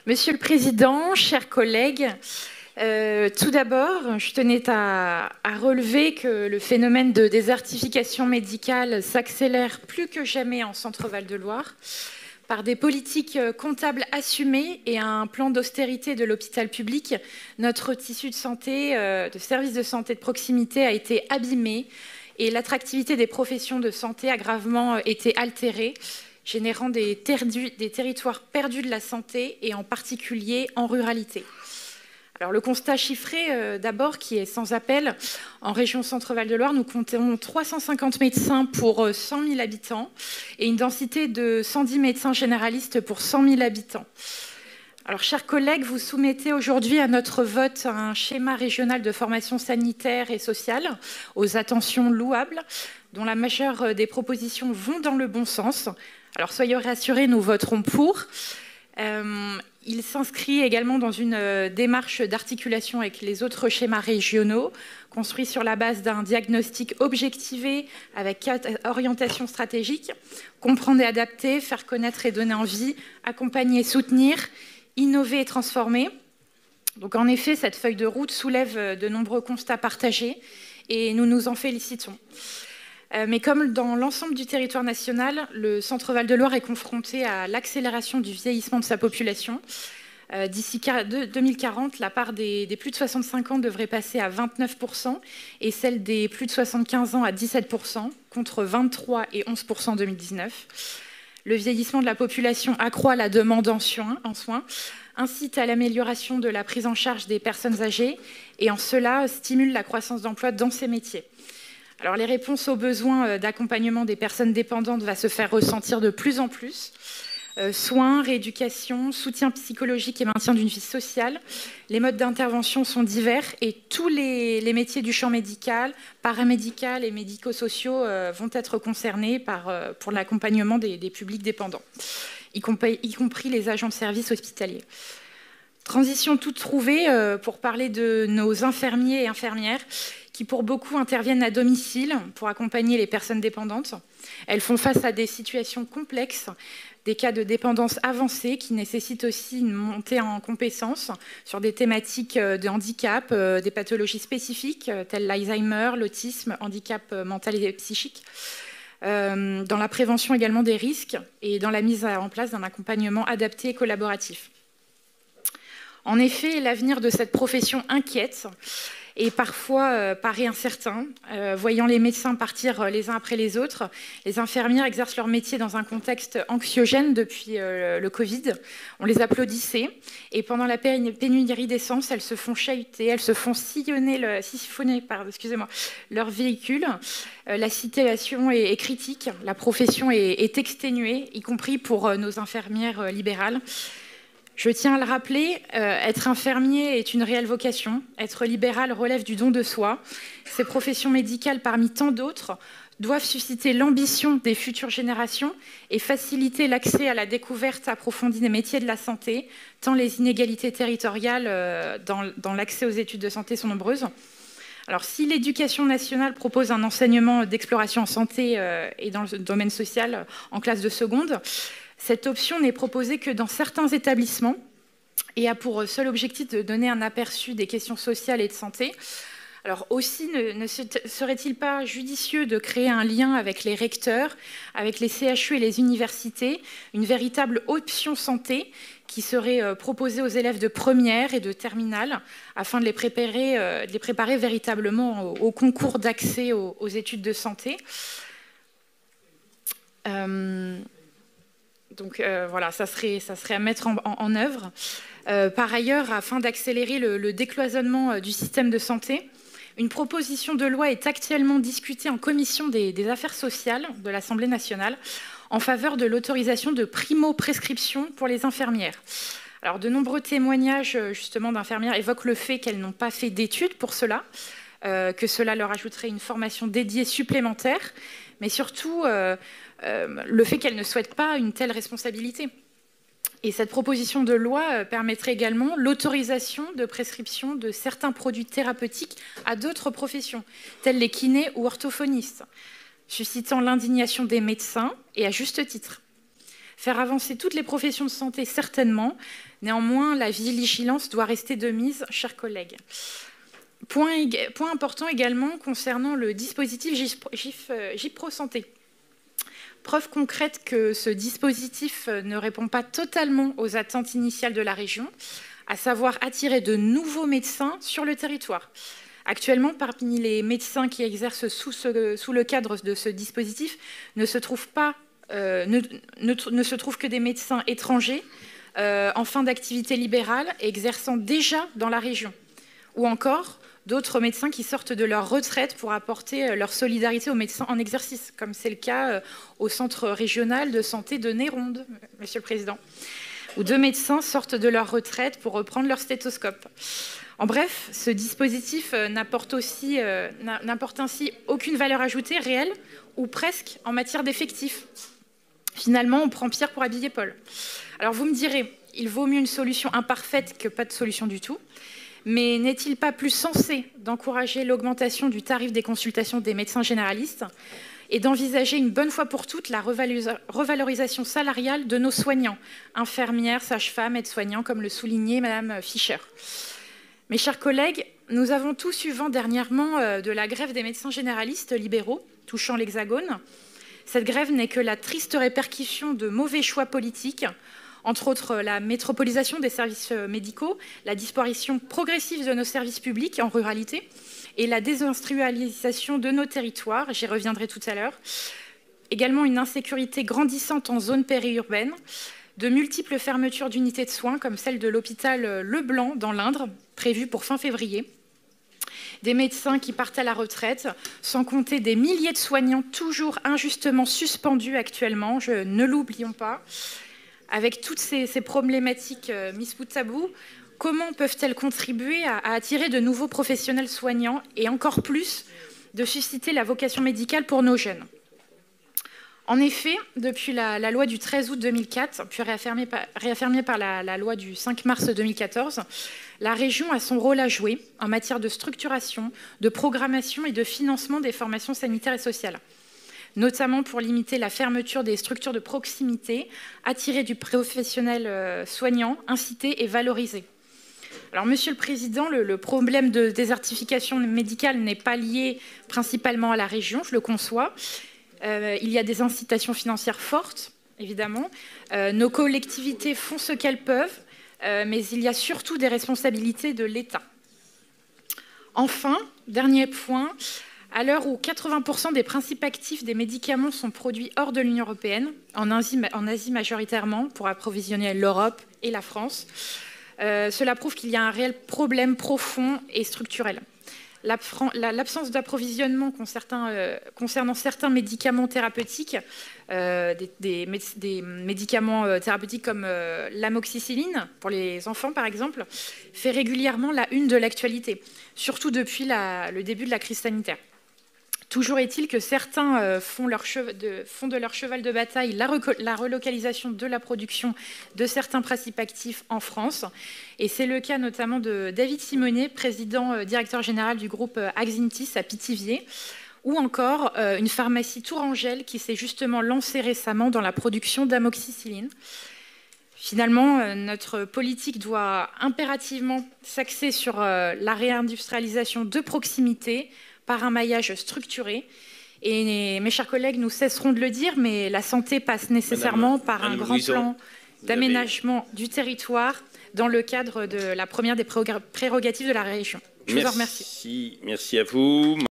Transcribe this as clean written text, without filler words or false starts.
Monsieur le Président, chers collègues, tout d'abord, je tenais à relever que le phénomène de désertification médicale s'accélère plus que jamais en Centre-Val de Loire par des politiques comptables assumées et un plan d'austérité de l'hôpital public. Notre tissu de santé, de services de santé de proximité a été abîmé et l'attractivité des professions de santé a gravement été altérée, générant des territoires perdus de la santé et en particulier en ruralité. Alors le constat chiffré d'abord qui est sans appel, en région Centre-Val de Loire, nous comptons 350 médecins pour 100 000 habitants et une densité de 110 médecins généralistes pour 100 000 habitants. Alors chers collègues, vous soumettez aujourd'hui à notre vote un schéma régional de formation sanitaire et sociale aux attentions louables, dont la majeure des propositions vont dans le bon sens. Alors soyez rassurés, nous voterons pour. Il s'inscrit également dans une démarche d'articulation avec les autres schémas régionaux, construits sur la base d'un diagnostic objectivé avec 4 orientations stratégiques: comprendre et adapter, faire connaître et donner envie, accompagner et soutenir, innover et transformer. Donc en effet, cette feuille de route soulève de nombreux constats partagés et nous nous en félicitons. Mais comme dans l'ensemble du territoire national, le Centre-Val de Loire est confronté à l'accélération du vieillissement de sa population. D'ici 2040, la part des plus de 65 ans devrait passer à 29% et celle des plus de 75 ans à 17%, contre 23 et 11% en 2019. Le vieillissement de la population accroît la demande en soins, incite à l'amélioration de la prise en charge des personnes âgées et en cela stimule la croissance d'emploi dans ces métiers. Alors, les réponses aux besoins d'accompagnement des personnes dépendantes vont se faire ressentir de plus en plus. Soins, rééducation, soutien psychologique et maintien d'une vie sociale. Les modes d'intervention sont divers et tous les métiers du champ médical, paramédical et médico-sociaux vont être concernés pour l'accompagnement des publics dépendants, y compris les agents de service hospitaliers. Transition toute trouvée pour parler de nos infirmiers et infirmières qui pour beaucoup interviennent à domicile pour accompagner les personnes dépendantes. Elles font face à des situations complexes, des cas de dépendance avancée qui nécessitent aussi une montée en compétences sur des thématiques de handicap, des pathologies spécifiques telles l'Alzheimer, l'autisme, handicap mental et psychique, dans la prévention également des risques et dans la mise en place d'un accompagnement adapté et collaboratif. En effet, l'avenir de cette profession inquiète et parfois paraît incertain. Voyant les médecins partir les uns après les autres, les infirmières exercent leur métier dans un contexte anxiogène depuis le Covid. On les applaudissait et pendant la pénurie d'essence, elles se font chahuter, elles se font siphonner leur véhicule. La situation est critique, la profession est exténuée, y compris pour nos infirmières libérales. Je tiens à le rappeler, être infirmier est une réelle vocation. Être libéral relève du don de soi. Ces professions médicales, parmi tant d'autres, doivent susciter l'ambition des futures générations et faciliter l'accès à la découverte approfondie des métiers de la santé, tant les inégalités territoriales dans l'accès aux études de santé sont nombreuses. Alors, si l'éducation nationale propose un enseignement d'exploration en santé et dans le domaine social en classe de seconde, cette option n'est proposée que dans certains établissements et a pour seul objectif de donner un aperçu des questions sociales et de santé. Alors aussi, ne serait-il pas judicieux de créer un lien avec les recteurs, avec les CHU et les universités, une véritable option santé qui serait proposée aux élèves de première et de terminale afin de les préparer véritablement au concours d'accès aux études de santé. Donc voilà, ça serait à mettre en œuvre. Par ailleurs, afin d'accélérer le décloisonnement du système de santé, une proposition de loi est actuellement discutée en commission des affaires sociales de l'Assemblée nationale en faveur de l'autorisation de primo-prescription pour les infirmières. Alors, de nombreux témoignages justement d'infirmières évoquent le fait qu'elles n'ont pas fait d'études pour cela, que cela leur ajouterait une formation dédiée supplémentaire, mais surtout le fait qu'elles ne souhaitent pas une telle responsabilité. Et cette proposition de loi permettrait également l'autorisation de prescription de certains produits thérapeutiques à d'autres professions, tels les kinés ou orthophonistes, suscitant l'indignation des médecins, et à juste titre. Faire avancer toutes les professions de santé, certainement. Néanmoins, la vigilance doit rester de mise, chers collègues. Point important également concernant le dispositif GIPRO Santé. Preuve concrète que ce dispositif ne répond pas totalement aux attentes initiales de la région, à savoir attirer de nouveaux médecins sur le territoire. Actuellement, parmi les médecins qui exercent sous le cadre de ce dispositif, ne se trouvent que des médecins étrangers en fin d'activité libérale et exerçant déjà dans la région. Ou encore, d'autres médecins qui sortent de leur retraite pour apporter leur solidarité aux médecins en exercice, comme c'est le cas au Centre régional de santé de Néronde, Monsieur le Président, où 2 médecins sortent de leur retraite pour reprendre leur stéthoscope. En bref, ce dispositif n'apporte ainsi aucune valeur ajoutée réelle ou presque en matière d'effectifs. Finalement, on prend Pierre pour habiller Paul. Alors vous me direz, il vaut mieux une solution imparfaite que pas de solution du tout. Mais n'est-il pas plus sensé d'encourager l'augmentation du tarif des consultations des médecins généralistes et d'envisager une bonne fois pour toutes la revalorisation salariale de nos soignants, infirmières, sages-femmes, aides-soignants, comme le soulignait Madame Fischer? Mes chers collègues, nous avons tous eu vent dernièrement de la grève des médecins généralistes libéraux touchant l'Hexagone. Cette grève n'est que la triste répercussion de mauvais choix politiques, entre autres la métropolisation des services médicaux, la disparition progressive de nos services publics en ruralité et la désindustrialisation de nos territoires, j'y reviendrai tout à l'heure. Également une insécurité grandissante en zone périurbaine, de multiples fermetures d'unités de soins comme celle de l'hôpital Leblanc dans l'Indre, prévue pour fin février. Des médecins qui partent à la retraite, sans compter des milliers de soignants toujours injustement suspendus actuellement, ne l'oublions pas. Avec toutes ces problématiques mises bout à bout, comment peuvent-elles contribuer à attirer de nouveaux professionnels soignants et encore plus de susciter la vocation médicale pour nos jeunes? En effet, depuis la loi du 13 août 2004, puis réaffirmée par la loi du 5 mars 2014, la région a son rôle à jouer en matière de structuration, de programmation et de financement des formations sanitaires et sociales, notamment pour limiter la fermeture des structures de proximité, attirer du professionnel soignant, inciter et valoriser. Alors, Monsieur le Président, le problème de désertification médicale n'est pas lié principalement à la région, je le conçois. Il y a des incitations financières fortes, évidemment. Nos collectivités font ce qu'elles peuvent, mais il y a surtout des responsabilités de l'État. Enfin, dernier point, à l'heure où 80% des principes actifs des médicaments sont produits hors de l'Union européenne, en Asie majoritairement, pour approvisionner l'Europe et la France, cela prouve qu'il y a un réel problème profond et structurel. L'absence d'approvisionnement concernant certains médicaments thérapeutiques, des médicaments thérapeutiques comme l'amoxicilline, pour les enfants par exemple, fait régulièrement la une de l'actualité, surtout depuis le début de la crise sanitaire. Toujours est-il que certains font de leur cheval de bataille la relocalisation de la production de certains principes actifs en France. Et c'est le cas notamment de David Simonet, directeur général du groupe Axintis à Pithiviers, ou encore une pharmacie Tourangelle qui s'est justement lancée récemment dans la production d'amoxicilline. Finalement, notre politique doit impérativement s'axer sur la réindustrialisation de proximité, par un maillage structuré. Et mes chers collègues, nous cesserons de le dire, mais la santé passe nécessairement par un grand plan d'aménagement du territoire dans le cadre de la première des prérogatives de la région. Je vous en remercie. Merci à vous.